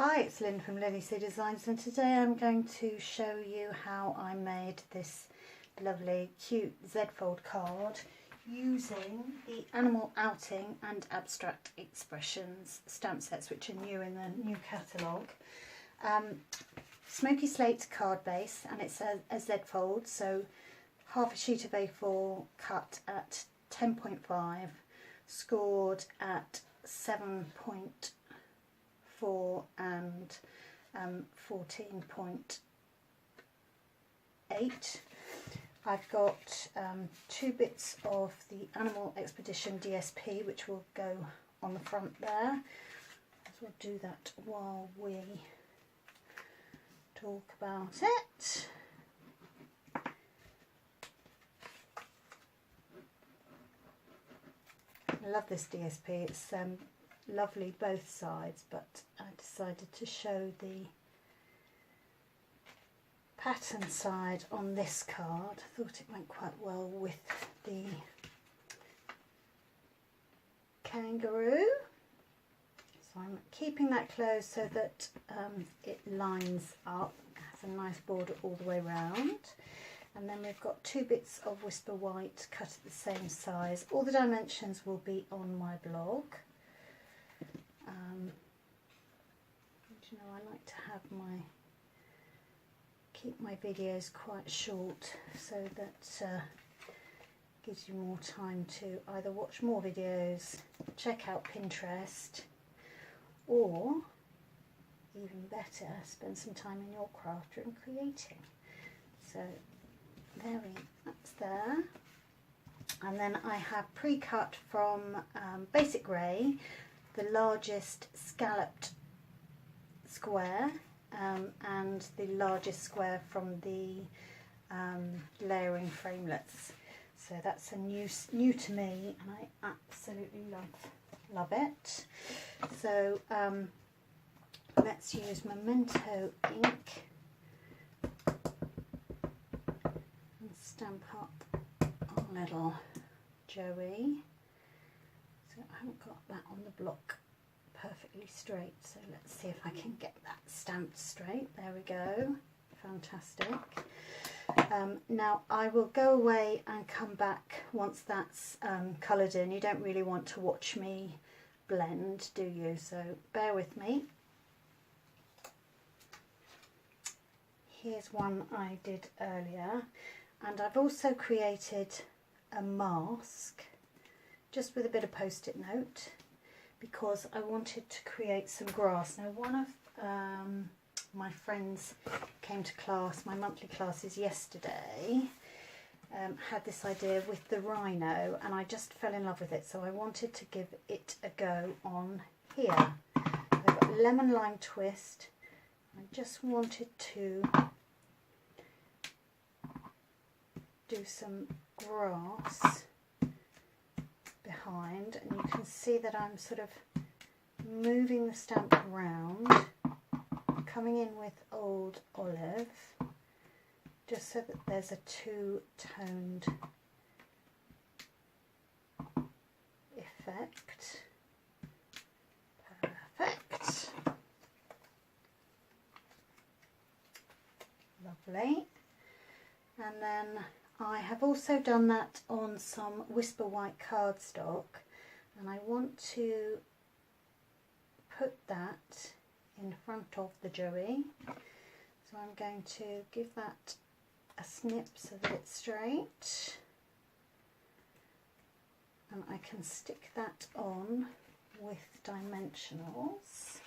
Hi, it's Lynn from LynnieCDesigns, and today I'm going to show you how I made this lovely cute Z-fold card using the Animal Outing and Abstract Expressions stamp sets, which are new in the new catalogue. Smoky slate card base, and it's a Z-fold, so half a sheet of A4 cut at 10.5, scored at 7.4 and 14.8. I've got 2 bits of the Animal Expedition DSP, which will go on the front there. So we'll do that while we talk about it. I love this DSP. It's lovely both sides, but I decided to show the pattern side on this card. I thought it went quite well with the kangaroo. So I'm keeping that closed so that it lines up, has a nice border all the way around. And then we've got 2 bits of Whisper White cut at the same size. All the dimensions will be on my blog. You know, I like to have keep my videos quite short, so that gives you more time to either watch more videos, check out Pinterest, or even better, spend some time in your craft room creating. So that's there. And then I have pre-cut from Basic Grey the largest scalloped square and the largest square from the layering framelets. So that's a new to me, and I absolutely love it. So let's use Memento ink and stamp up our little Joey. So I haven't got that on the block perfectly straight, so let's see if I can get that stamped straight. There we go, fantastic. Now I will go away and come back once that's coloured in. You don't really want to watch me blend, do you? So bear with me. Here's one I did earlier, and I've also created a mask just with a bit of post-it note, because I wanted to create some grass. Now one of my friends came to class, my monthly classes yesterday, had this idea with the rhino, and I just fell in love with it, so I wanted to give it a go on here. I've got lemon lime twist. I just wanted to do some grass behind, and you can see that I'm sort of moving the stamp around, coming in with Old Olive, just so that there's a two-toned effect. Perfect. Lovely. And then I have also done that on some Whisper White cardstock, and I want to put that in front of the Joey. So I'm going to give that a snip so that it's straight, and I can stick that on with dimensionals.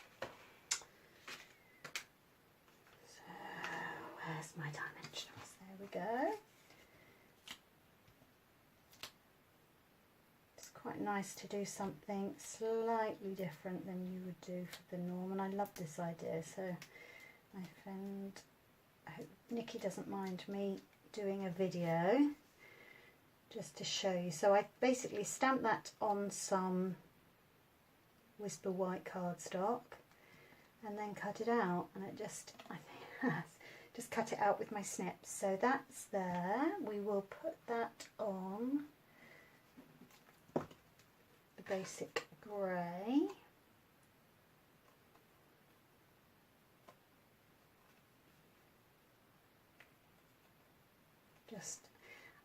So where's my dimensionals? There we go. Quite nice to do something slightly different than you would do for the norm, and I love this idea. So my friend, I hope Nikki doesn't mind me doing a video just to show you. So I basically stamped that on some Whisper White cardstock and then cut it out, and it just, I think, just cut it out with my snips. So that's there. We will put that on the Basic Grey.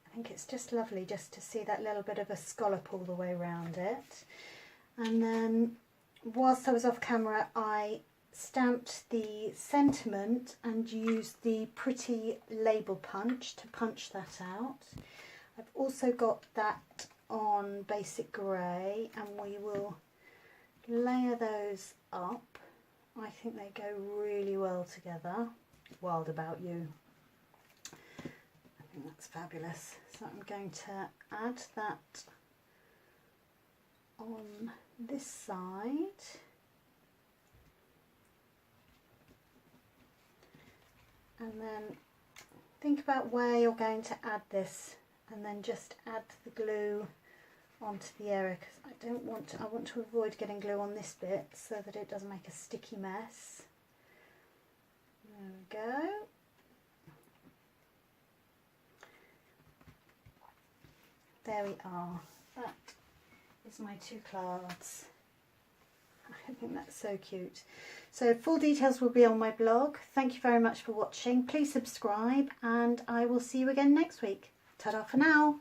I think it's just lovely just to see that little bit of a scallop all the way around it. And then whilst I was off camera, I stamped the sentiment and used the pretty label punch to punch that out. I've also got that on basic grey, and we will layer those up. I think they go really well together. Wild About You. I think that's fabulous. So I'm going to add that on this side. And then think about where you're going to add this, and then just add the glue onto the area, because I want to avoid getting glue on this bit so that it doesn't make a sticky mess. There we go. There we are. That is my two clouds. I think that's so cute. So full details will be on my blog. Thank you very much for watching. Please subscribe, and I will see you again next week. Ta-da for now.